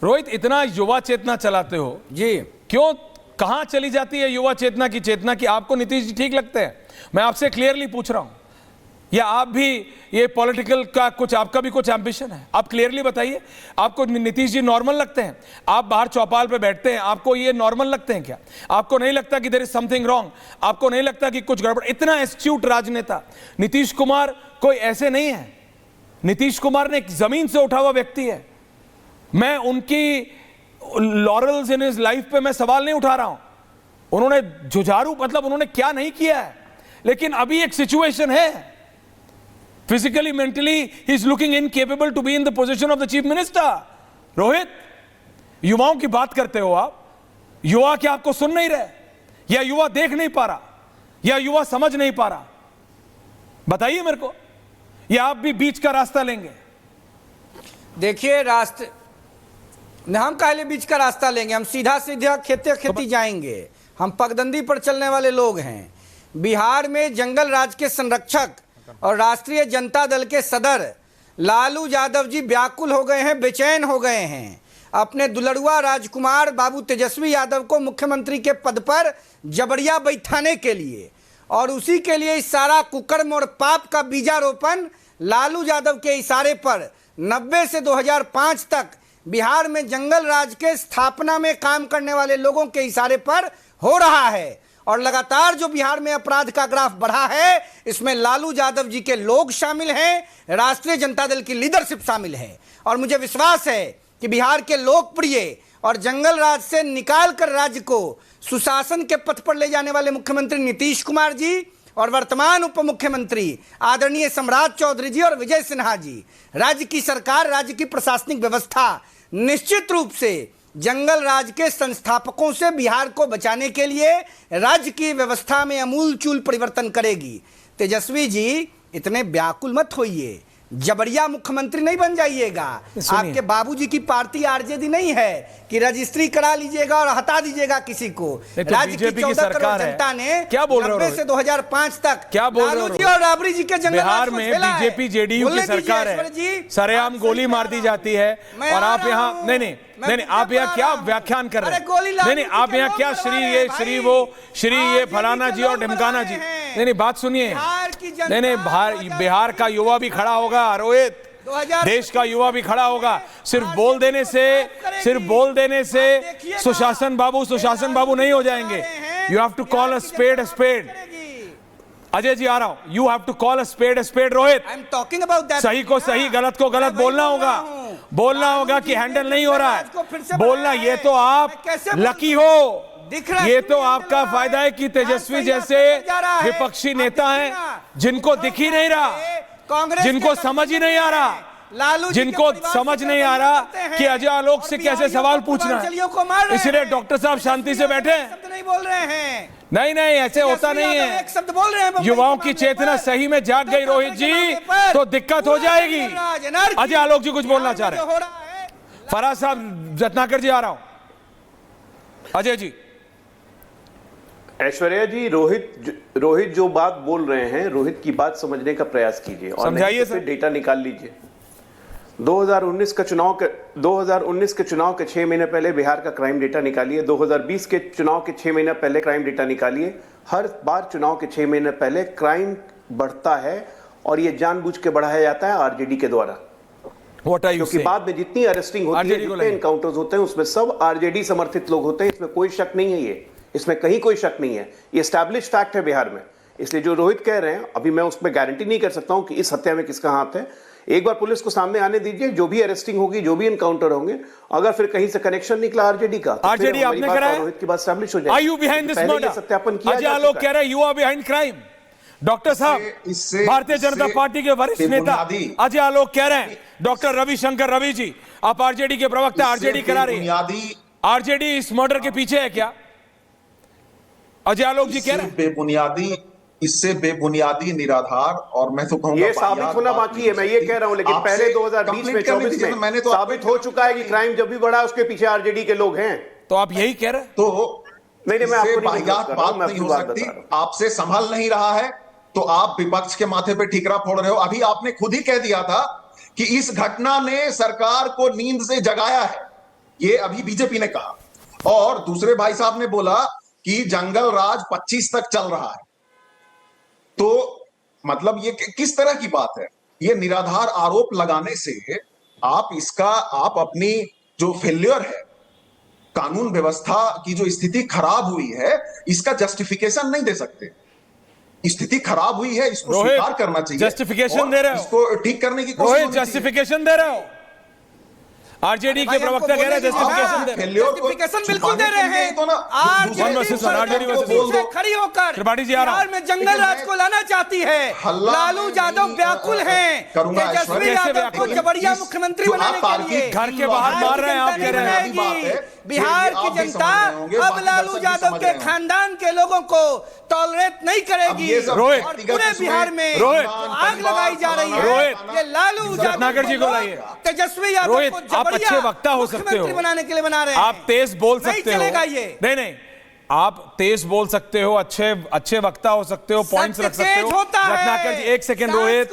रोहित, इतना युवा चेतना चलाते हो जी, क्यों, कहां चली जाती है युवा चेतना की चेतना की? आपको नीतीश जी ठीक लगते हैं? मैं आपसे क्लियरली पूछ रहा हूं, या आप भी ये पॉलिटिकल का कुछ, आपका भी कुछ एम्बिशन है? आप क्लियरली बताइए, आपको नीतीश जी नॉर्मल लगते हैं? आप बाहर चौपाल पे बैठते हैं, आपको ये नॉर्मल लगते हैं क्या? आपको नहीं लगता कि देयर इज समथिंग रॉन्ग? आपको नहीं लगता कि कुछ गड़बड़? इतना एस्ट्यूट राजनेता नीतीश कुमार कोई ऐसे नहीं है। नीतीश कुमार ने एक जमीन से उठा हुआ व्यक्ति है। मैं उनकी लॉरल्स इन हिज लाइफ पे मैं सवाल नहीं उठा रहा हूं। उन्होंने जुझारू, मतलब उन्होंने क्या नहीं किया है, लेकिन अभी एक सिचुएशन है, physically mentally he is looking incapable to be in the position of the chief minister. Rohit, युवाओं की बात करते हो आप, युवा क्या आपको सुन नहीं रहे, या युवा देख नहीं पा रहा, या युवा समझ नहीं पा रहा? बताइए मेरे को, या आप भी बीच का रास्ता लेंगे? देखिए, रास्ते हम काले बीच का रास्ता लेंगे, हम सीधा सीधा खेती जाएंगे। हम पगडंडी पर चलने वाले लोग हैं। बिहार में जंगल राज के संरक्षक और राष्ट्रीय जनता दल के सदर लालू यादव जी व्याकुल हो गए हैं, बेचैन हो गए हैं अपने दुलड़ुआ राजकुमार बाबू तेजस्वी यादव को मुख्यमंत्री के पद पर जबरिया बैठाने के लिए, और उसी के लिए इस सारा कुकर्म और पाप का बीजारोपण लालू यादव के इशारे पर 90 से 2005 तक बिहार में जंगल राज के स्थापना में काम करने वाले लोगों के इशारे पर हो रहा है। और लगातार जो बिहार में अपराध का ग्राफ बढ़ा है, इसमें लालू यादव जी के लोग शामिल हैं, राष्ट्रीय जनता दल की लीडरशिप शामिल है। और मुझे विश्वास है कि बिहार के लोकप्रिय और जंगल राज से निकालकर राज्य को सुशासन के पथ पर ले जाने वाले मुख्यमंत्री नीतीश कुमार जी और वर्तमान उप मुख्यमंत्री आदरणीय सम्राट चौधरी जी और विजय सिन्हा जी, राज्य की सरकार, राज्य की प्रशासनिक व्यवस्था निश्चित रूप से जंगल राज के संस्थापकों से बिहार को बचाने के लिए राज्य की व्यवस्था में अमूलचूल परिवर्तन करेगी। तेजस्वी जी, इतने व्याकुल मत होइए, जबरिया मुख्यमंत्री नहीं बन जाइएगा। आपके बाबूजी की पार्टी आरजेडी नहीं है कि रजिस्ट्री करा लीजिएगा और हटा दीजिएगा किसी को। राज्य की 14 करोड़ जनता ने क्या बोल रहे हो 90 से 2005 तक क्या बोल रहे हो? लालू जी और राबड़ी जी के जंगल बिहार में बीजेपी जेडीयू की सरकार है, सरेआम गोली मार दी जाती है, और आप यहाँ नहीं, आप यहाँ क्या व्याख्यान कर रहे हैं? नहीं, आप यहाँ क्या श्री ये फलाना जी और ढिमकाना जी, नहीं, बात सुनिए। नहीं, बिहार का युवा भी खड़ा होगा रोहित, देश का युवा भी खड़ा होगा। सिर्फ बोल देने से सुशासन बाबू नहीं हो जाएंगे। You have to call a spade a spade. Ajay ji आ रहा हूं, you have to call a spade Rohit. I am talking about that. सही को सही, गलत को गलत बोलना होगा कि हैंडल नहीं हो रहा है बोलना। ये तो आप लकी हो, ये तो आपका फायदा है कि तेजस्वी जैसे विपक्षी नेता हैं जिनको दिख ही नहीं रहा, जिनको समझ ही नहीं आ रहा, जिनको समझ नहीं आ रहा कि अजय आलोक से कैसे सवाल पूछना है, इसलिए डॉक्टर साहब शांति से बैठे नहीं बोल रहे हैं। नहीं, ऐसे होता नहीं है। एक शब्द बोल रहे हैं, युवाओं की चेतना सही में जाग गई रोहित जी, तो दिक्कत हो जाएगी। अजय आलोक जी कुछ बोलना चाह रहे हैं। फराज साहब, रत्नाकर जी आ रहा हूं। अजय जी। ऐश्वर्या जी, रोहित जो बात बोल रहे हैं, रोहित की बात समझने का प्रयास कीजिए और समझाइए सर, डेटा निकाल लीजिए। 2019 के चुनाव के 6 महीने पहले बिहार का क्राइम डेटा निकालिए, 2020 के चुनाव के 6 महीने पहले क्राइम डेटा निकालिए। हर बार चुनाव के 6 महीने पहले क्राइम बढ़ता है और ये जानबूझ के बढ़ाया जाता है आरजेडी के द्वारा, क्योंकि बाद में जितनी अरेस्टिंग होती है, जितने एनकाउंटर्स होते हैं, उसमें सब आरजेडी समर्थित लोग होते हैं। इसमें कोई शक नहीं है, इसमें कहीं कोई शक नहीं है, ये एस्टैब्लिश फैक्ट है बिहार में। इसलिए जो रोहित कह रहे हैं, अभी मैं उस पर गारंटी नहीं कर सकता हूं कि इस हत्या में किसका हाथ है। एक बार पुलिस को सामने आने दीजिए, जो भी अरेस्टिंग होगी, जो भी एनकाउंटर होंगे, अगर फिर कहीं से कनेक्शन निकला आरजेडी का, आरजेडी आपने कराया, रोहित की बात एस्टैब्लिश हो जाएगी। Are you behind this murder? सत्यापन किया। अजय आलोक कह रहे हैं you are behind crime. Doctor साहब, भारतीय जनता पार्टी के वरिष्ठ नेता अजय आलोक कह रहे हैं, डॉक्टर रवि जी, आप आरजेडी के प्रवक्ता, आरजेडी करा रही है, आरजेडी इस मर्डर के पीछे है क्या? अजय आलोक जी कह रहे हैं इससे बेबुनियादी, निराधार, और मैं तो कहूंगा ये साबित होना बाकी है। मैं ये कह रहा हूं, लेकिन पहले 2020 में 24 में मैंने तो साबित हो चुका है कि क्राइम जब भी बढ़ा उसके पीछे आरजेडी के लोग हैं। तो आप यही कह रहे हैं? तो नहीं, मैं आपको बात नहीं हो सकती, आपसे संभल नहीं रहा है, तो आप विपक्ष के माथे पे ठीकरा फोड़ रहे हो। अभी आपने खुद ही कह दिया था कि इस घटना ने सरकार को नींद से जगाया है। ये अभी बीजेपी ने कहा। और दूसरे भाई साहब ने बोला कि जंगल राज 25 तक चल रहा है। तो मतलब ये किस तरह की बात है? ये निराधार आरोप लगाने से आप अपनी जो फेल्योर है, कानून व्यवस्था की जो स्थिति खराब हुई है, इसका जस्टिफिकेशन नहीं दे सकते। स्थिति खराब हुई है, इसको स्वीकार करना चाहिए। जस्टिफिकेशन दे रहे हो, इसको ठीक करने की कोशिश रोहित होनी चाहिए। जस्टिफिकेशन दे रहे हो। आरजेडी के प्रवक्ता कह रहे हैं जस्टिफिकेशन दे रहे हैं। जस्टिफिकेशन बिल्कुल दे रहे हैं। तो ना आरजेडी खड़ी होकर त्रिपाठी जी आ रहा बिहार में जंगल राज को लाना चाहती है। लालू यादव व्याकुल हैं तेजस्वी यादव को जबरिया मुख्यमंत्री बनाने के लिए। घर के बाहर मार रहे हैं, आप कह रहे हैं। बिहार की जनता अब लालू यादव के खानदान के लोगों को टॉलरेट नहीं करेगी। रोहित, और पूरे बिहार में रोहित, आग लगाई जा रही है। रोहित, ये लालू रत्नाकर जी को लाइए। तेजस्वी यादव रोहित, को आप अच्छे वक्ता हो सकते हो, बनाने के लिए बना रहे हैं। आप तेज बोल सकते हो। चलेगा ये। नहीं, आप तेज बोल सकते हो, अच्छे वक्ता हो सकते हो, पॉइंट्स रख सकते हो। रत्नाकर जी एक सेकंड। रोहित,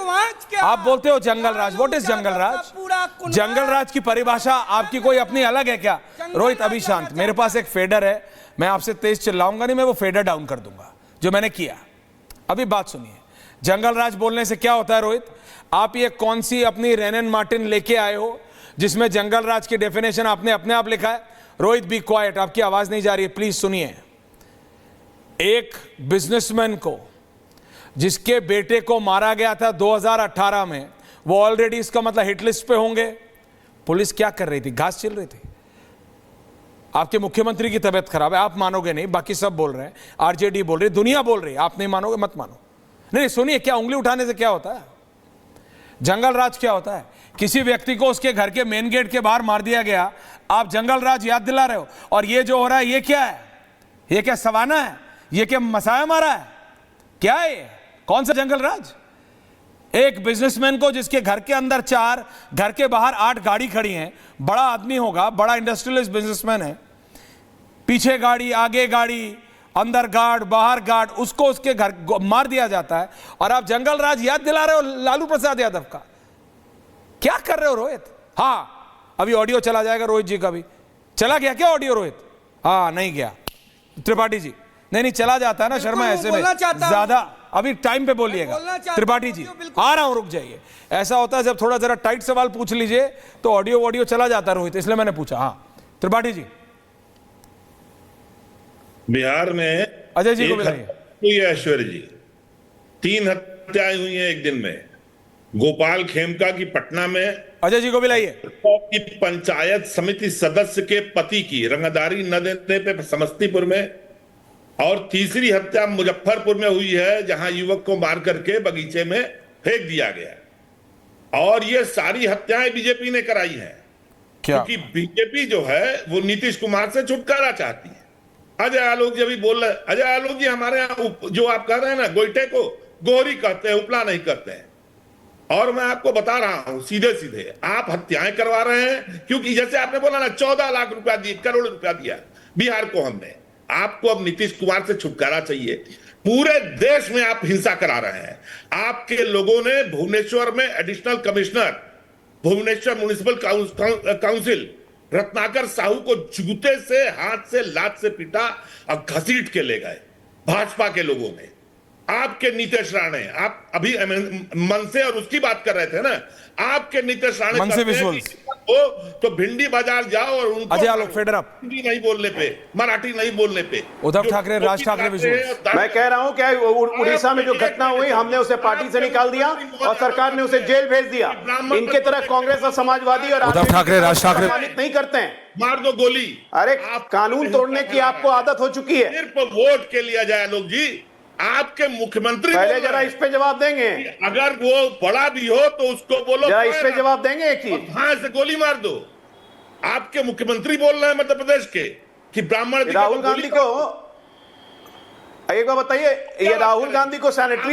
आप बोलते हो जंगल राज। व्हाट इज जंगल राज? जंगल राज की परिभाषा आपकी कोई अपनी अलग है क्या? रोहित अभी शांत। मेरे पास एक फेडर है, मैं आपसे तेज चिल्लाऊंगा नहीं, मैं वो फेडर डाउन कर दूंगा जो मैंने किया। अभी बात सुनिए। जंगल राज बोलने से क्या होता है रोहित? आप ये कौन सी अपनी रेनन मार्टिन लेके आए हो जिसमें जंगल राज की डेफिनेशन आपने अपने आप लिखा है? रोहित बी क्वाइट, आपकी आवाज नहीं जा रही है, प्लीज सुनिए। एक बिजनेसमैन को जिसके बेटे को मारा गया था 2018 में, वो ऑलरेडी इसका मतलब हिट लिस्ट पे होंगे। पुलिस क्या कर रही थी? घास छिल रही थी। आपके मुख्यमंत्री की तबीयत खराब है, आप मानोगे नहीं, बाकी सब बोल रहे हैं, आरजेडी बोल रही है, दुनिया बोल रही है, आप नहीं मानोगे, मत मानो। नहीं सुनिए, क्या उंगली उठाने से क्या होता है? जंगल राज क्या होता है? किसी व्यक्ति को उसके घर के मेन गेट के बाहर मार दिया गया, आप जंगल राज याद दिला रहे हो। और ये जो हो रहा है ये क्या है? ये क्या सवाना है? ये क्या मसाया मारा है? क्या है ये? कौन सा जंगल राज? एक बिजनेसमैन को जिसके घर के अंदर 4, घर के बाहर 8 गाड़ी खड़ी हैं, बड़ा आदमी होगा, बड़ा इंडस्ट्रियलिस्ट बिजनेसमैन है, पीछे गाड़ी, आगे गाड़ी, अंदर गार्ड, बाहर गार्ड, उसको उसके घर मार दिया जाता है। और आप जंगल राज याद दिला रहे हो लालू प्रसाद यादव का। क्या कर रहे हो रोहित? हाँ, अभी ऑडियो चला जाएगा रोहित जी का भी। चला गया क्या ऑडियो रोहित? हाँ, नहीं गया। त्रिपाठी जी, नहीं चला जाता है ना शर्मा, ऐसे में ज्यादा अभी टाइम पे बोलिएगा। त्रिपाठी जी आ रहा हूं, रुक जाइए। ऐसा होता है जब थोड़ा जरा टाइट सवाल पूछ लीजिए तो ऑडियो चला जाता है रोहित, इसलिए मैंने पूछा। हाँ त्रिपाठी जी। बिहार में अजय जी को मिलाइए। ऐश्वर्य जी, 3 हत्याएं हुई हैं एक दिन में। गोपाल खेमका की पटना में, अजय जी को मिलाइए। की पंचायत समिति सदस्य के पति की रंगदारी न देने पे समस्तीपुर में, और तीसरी हत्या मुजफ्फरपुर में हुई है जहां युवक को मार करके बगीचे में फेंक दिया गया। और ये सारी हत्याएं बीजेपी ने कराई हैं। क्योंकि बीजेपी जो है वो नीतीश कुमार से छुटकारा चाहती है। अजय आलोक जी अभी बोल रहे, अजय आलोक जी हमारे यहाँ जो आप कह रहे हैं ना, गोइठे को गोहरी कहते हैं, उपला नहीं करते हैं। और मैं आपको बता रहा हूं सीधे सीधे, आप हत्याएं करवा रहे हैं। क्योंकि जैसे आपने बोला ना 14 लाख रुपया दिए, करोड़ रुपया दिया बिहार को हमने। आपको अब नीतीश कुमार से छुटकारा चाहिए। पूरे देश में आप हिंसा करा रहे हैं। आपके लोगों ने भुवनेश्वर में additional commissioner, Bhubaneswar municipal council Ratnakar Sahu को जूते से, हाथ से, लात से पीटा और घसीट के ले गए भाजपा के लोगों ने। आपके नीतीश राणे, आप अभी मन से और उसकी बात कर रहे थे ना, आपके नीतीश राणे हो तो भिंडी बाजार जाओ और उनको अजय आलोक फेडर अप, हिंदी नहीं बोलने पे, मराठी नहीं बोलने पे, उद्धव ठाकरे, राज ठाकरे मैं कह रहा हूं कि उड़ीसा में जो घटना हुई, हमने उसे पार्टी से निकाल दिया और सरकार ने उसे जेल भेज दिया। इनके तरह कांग्रेस और समाजवादी और उद्धव ठाकरे, राज ठाकरे नहीं करते हैं। मार दो गोली। अरे कानून तोड़ने की आपको आदत हो चुकी है। सिर्फ वोट के लिए अजय आलोक जी, आपके मुख्यमंत्री पहले जरा इस पे जवाब देंगे। अगर वो बड़ा भी हो तो उसको बोलो, जरा इस पे जवाब देंगे एक ही। हाँ, से गोली मार दो। आपके मुख्यमंत्री बोल रहे हैं मध्य प्रदेश के कि ब्राह्मण राहुल गांधी को एक बार बताइए, ये राहुल गांधी को सैनिटरी